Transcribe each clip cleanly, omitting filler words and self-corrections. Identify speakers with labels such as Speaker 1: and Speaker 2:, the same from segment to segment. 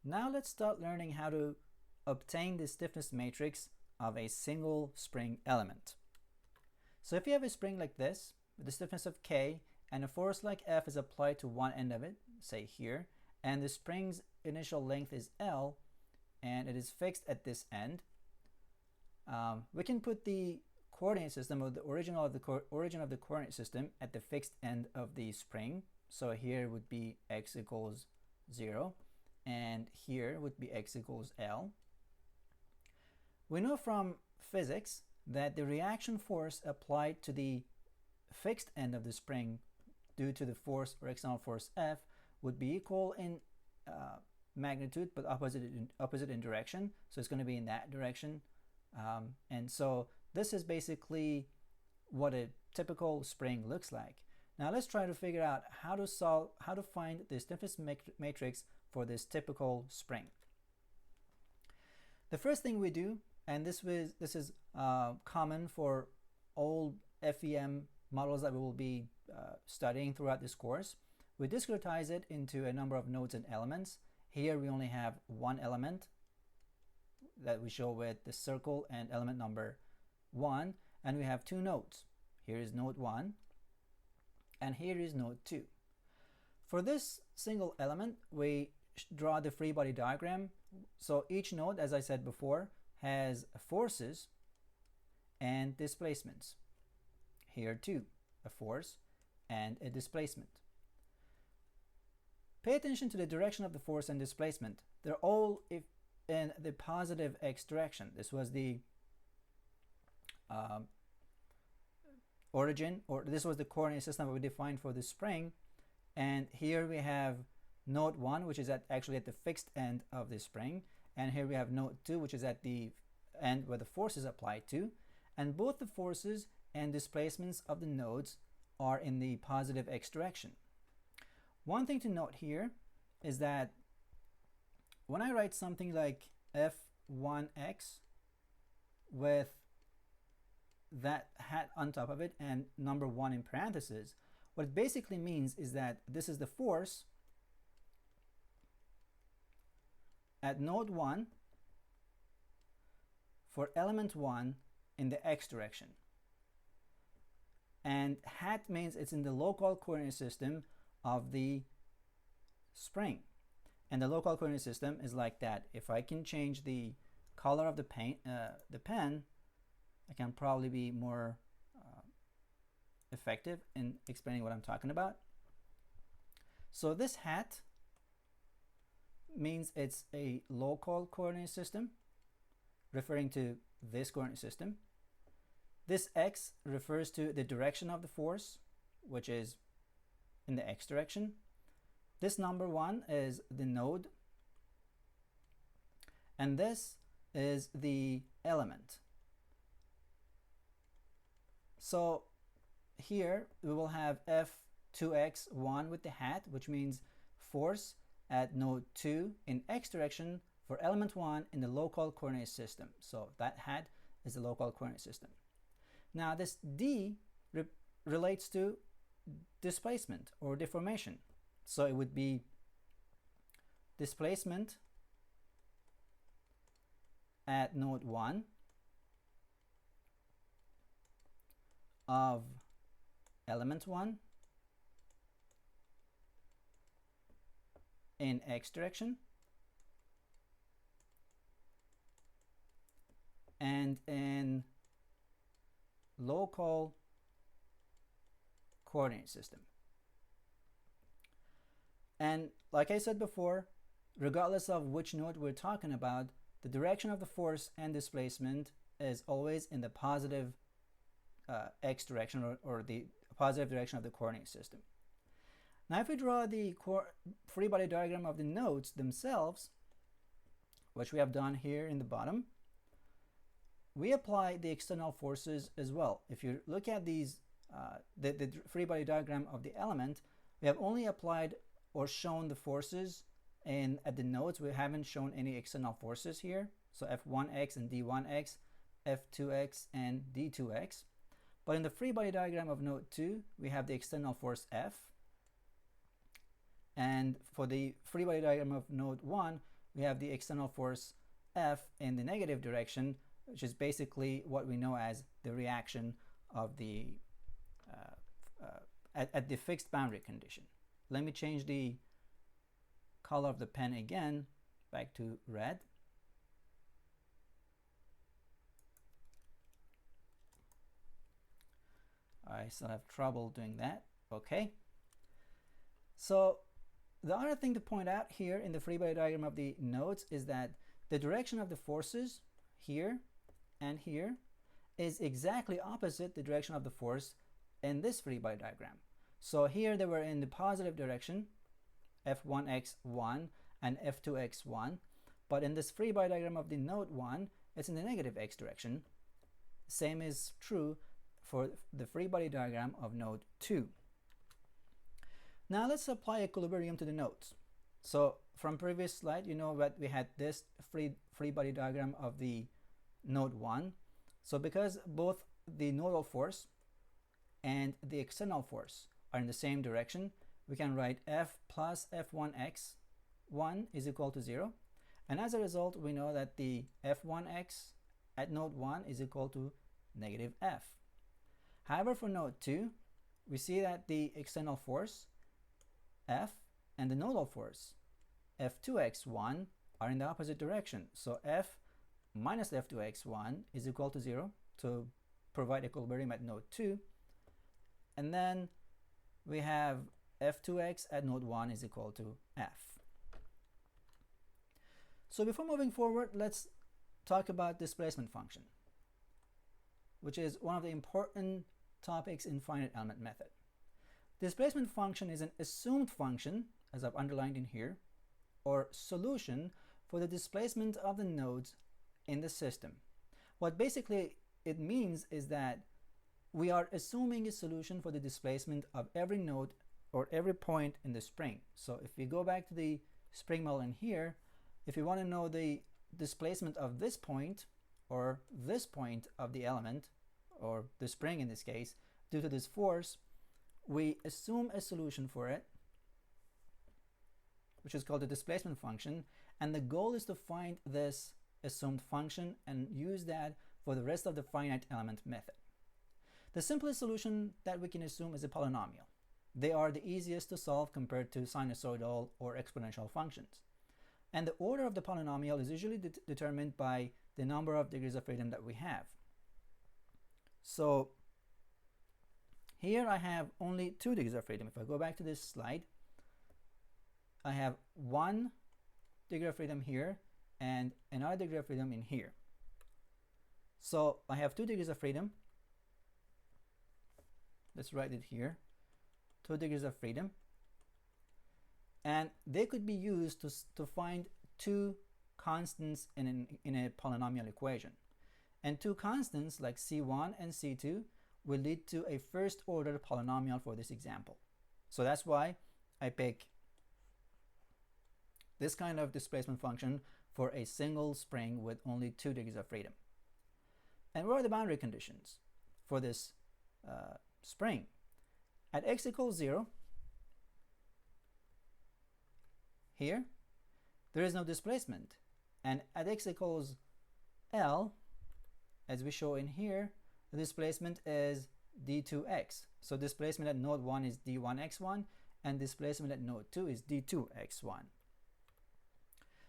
Speaker 1: Now let's start learning how to obtain the stiffness matrix of a single spring element. So if you have a spring like this, with a stiffness of K, and a force like F is applied to one end of it, say here, and the spring's initial length is L, and it is fixed at this end, we can put the coordinate system, or the origin of the coordinate system, at the fixed end of the spring. So here would be x equals 0, and here would be x equals L. We know from physics that the reaction force applied to the fixed end of the spring due to the force or external force F would be equal in magnitude but opposite in direction. So it's going to be in that direction. And so this is basically what a typical spring looks like. Now let's try to figure out how to find the stiffness matrix for this typical spring. The first thing we do, and this is common for all FEM models that we will be studying throughout this course, we discretize it into a number of nodes and elements. Here we only have one element that we show with the circle and element number 1, and we have two nodes. Here is node 1 and here is node 2. For this single element, we draw the free body diagram. So each node, as I said before, has forces and displacements. Here too, a force and a displacement. Pay attention to the direction of the force and displacement. They're all in the positive x direction. This was the origin, or this was the coordinate system that we defined for the spring. And here we have node 1, which is actually at the fixed end of the spring, and here we have node 2, which is at the end where the force is applied to, and both the forces and displacements of the nodes are in the positive x direction. One thing to note here is that when I write something like F1x with that hat on top of it and number 1 in parentheses, what it basically means is that this is the force at node 1 for element 1 in the x direction. And hat means it's in the local coordinate system of the spring. And the local coordinate system is like that. If I can change the color of the pen, I can probably be more effective in explaining what I'm talking about. So this hat means it's a local coordinate system, referring to this coordinate system. This x refers to the direction of the force, which is in the x direction. This number 1 is the node, and this is the element. So here we will have F2x1 with the hat, which means force at node 2 in x direction for element 1 in the local coordinate system. So that hat is the local coordinate system. Now this D relates to displacement or deformation. So it would be displacement at node 1 of element 1 in x direction and in local coordinate system. And like I said before, regardless of which node we're talking about, the direction of the force and displacement is always in the positive x direction, or the positive direction of the coordinate system. Now if we draw the free body diagram of the nodes themselves, which we have done here in the bottom, we apply the external forces as well. If you look at these, the free body diagram of the element, we have only applied or shown the forces at the nodes. We haven't shown any external forces here. So F1x and D1x, F2x and D2x. But in the free body diagram of node 2, we have the external force F. And for the free body diagram of node 1, we have the external force F in the negative direction, which is basically what we know as the reaction of the at the fixed boundary condition. Let me change the color of the pen again back to red. I still have trouble doing that. Okay. So the other thing to point out here in the free body diagram of the nodes is that the direction of the forces here and here is exactly opposite the direction of the force in this free body diagram. So here they were in the positive direction, F1x1 and F2x1, but in this free body diagram of the node 1, it's in the negative x direction. Same is true for the free body diagram of node 2. Now let's apply equilibrium to the nodes. So from previous slide, you know that we had this free body diagram of the node 1. So because both the nodal force and the external force are in the same direction, we can write F plus F1x1 is equal to 0. And as a result, we know that the F1x at node 1 is equal to negative F. However, for node 2, we see that the external force F and the nodal force F2x1 are in the opposite direction. So F minus F2x1 is equal to 0 to provide equilibrium at node 2. And then we have F2x at node 1 is equal to F. So before moving forward, let's talk about displacement function, which is one of the important topics in finite element method. Displacement function is an assumed function, as I've underlined in here, or solution for the displacement of the nodes in the system. What basically it means is that we are assuming a solution for the displacement of every node or every point in the spring. So if we go back to the spring model in here, if you want to know the displacement of this point or this point of the element, or the spring in this case, due to this force, we assume a solution for it, which is called the displacement function, and the goal is to find this assumed function and use that for the rest of the finite element method. The simplest solution that we can assume is a polynomial. They are the easiest to solve compared to sinusoidal or exponential functions. And the order of the polynomial is usually determined by the number of degrees of freedom that we have. So here I have only 2 degrees of freedom. If I go back to this slide, I have 1 degree of freedom here and another degree of freedom in here. So I have 2 degrees of freedom. Let's write it here. 2 degrees of freedom. And they could be used to find 2 constants in a polynomial equation. And 2 constants like C1 and C2 will lead to a first order polynomial for this example. So that's why I pick this kind of displacement function for a single spring with only 2 degrees of freedom. And what are the boundary conditions for this spring? At x equals 0, here, there is no displacement. And at x equals L, as we show in here, the displacement is d2x. So displacement at node 1 is d1x1, and displacement at node 2 is d2x1.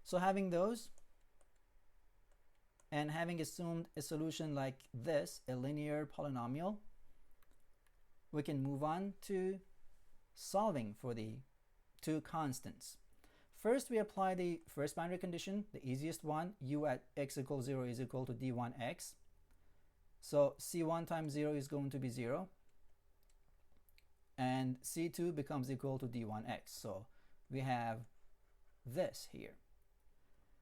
Speaker 1: So having those, and having assumed a solution like this, a linear polynomial, we can move on to solving for the 2 constants. First, we apply the first boundary condition, the easiest one, u at x equals 0 is equal to d1x. So c1 times 0 is going to be 0, and c2 becomes equal to d1x. So we have this here.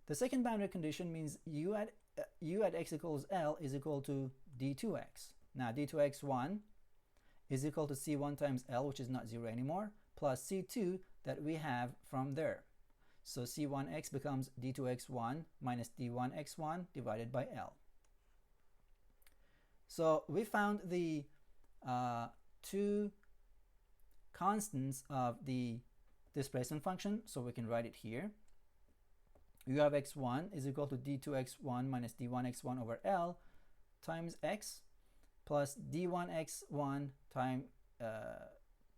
Speaker 1: The second boundary condition means u at x equals L is equal to d2x. Now d2x1 is equal to c1 times L, which is not 0 anymore, plus c2 that we have from there. So c1x becomes d2x1 minus d1x1 divided by L. So we found the 2 constants of the displacement function, so we can write it here. u of x1 is equal to d2x1 minus d1x1 over L times x plus d1x1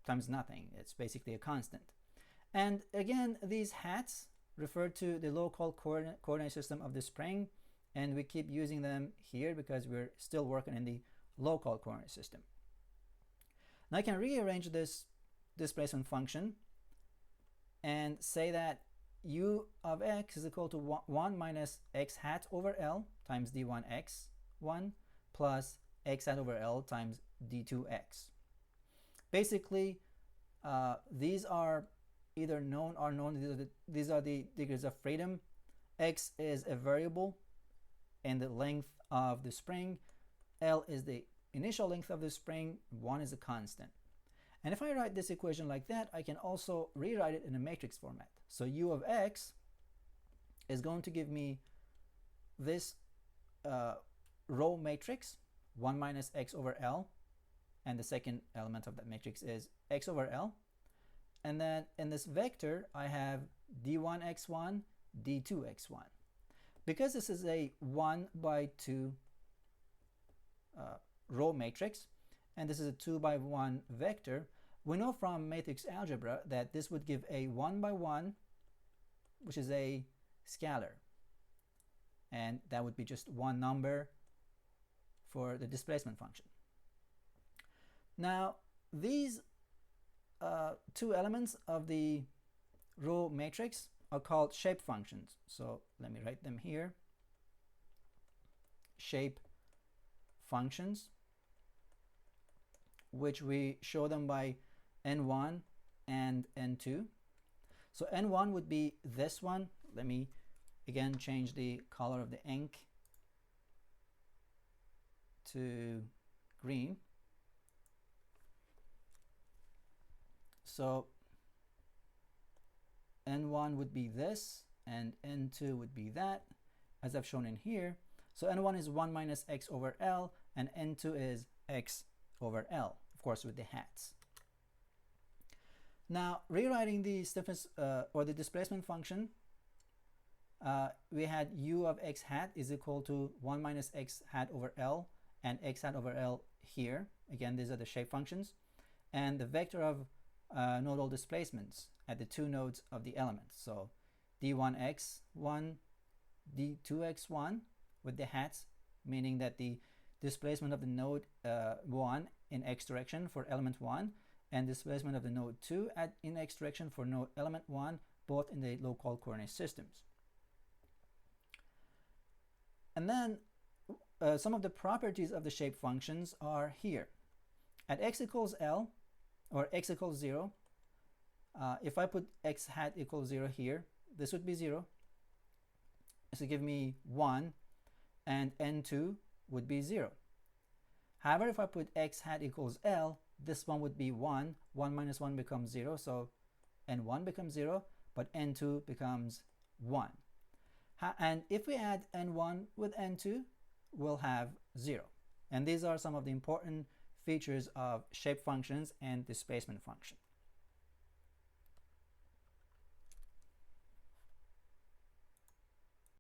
Speaker 1: times nothing. It's basically a constant. And again, these hats refer to the local coordinate system of the spring, and we keep using them here because we're still working in the local coordinate system. Now I can rearrange this displacement function and say that u of x is equal to 1 minus x hat over L times d1x1 plus x hat over L times d2x. Basically, these are either known or unknown. These are the degrees of freedom. X is a variable in the length of the spring. L is the initial length of the spring. 1 is a constant. And if I write this equation like that, I can also rewrite it in a matrix format. So u of x is going to give me this row matrix, 1 minus x over L, and the second element of that matrix is x over L. And then in this vector, I have d1x1, d2x1. Because this is a 1 by 2 row matrix, and this is a 2 by 1 vector, we know from matrix algebra that this would give a 1 by 1, which is a scalar. And that would be just one number for the displacement function. Now, these two elements of the row matrix are called shape functions. So let me write them here. Shape functions, which we show them by n1 and n2. So n1 would be this one. Let me again change the color of the ink to green. So n1 would be this and n2 would be that, as I've shown in here. So n1 is 1 minus x over L and n2 is x over L, of course with the hats. Now rewriting the stiffness or the displacement function, we had u of x hat is equal to 1 minus x hat over L and x hat over L here. Again, these are the shape functions. And the vector of nodal displacements at the two nodes of the elements. So d1x1, d2x1 with the hats, meaning that the displacement of the node 1 in x direction for element 1 and displacement of the node 2 in x direction for node element 1, both in the local coordinate systems. And then some of the properties of the shape functions are here. At x equals L, or x equals 0, if I put x hat equals 0 here, this would be 0. This would give me 1, and n2 would be 0. However, if I put x hat equals L, this one would be 1. 1 minus 1 becomes 0, so n1 becomes 0, but n2 becomes 1. And if we add n1 with n2, we'll have 0. And these are some of the important features of shape functions and displacement function.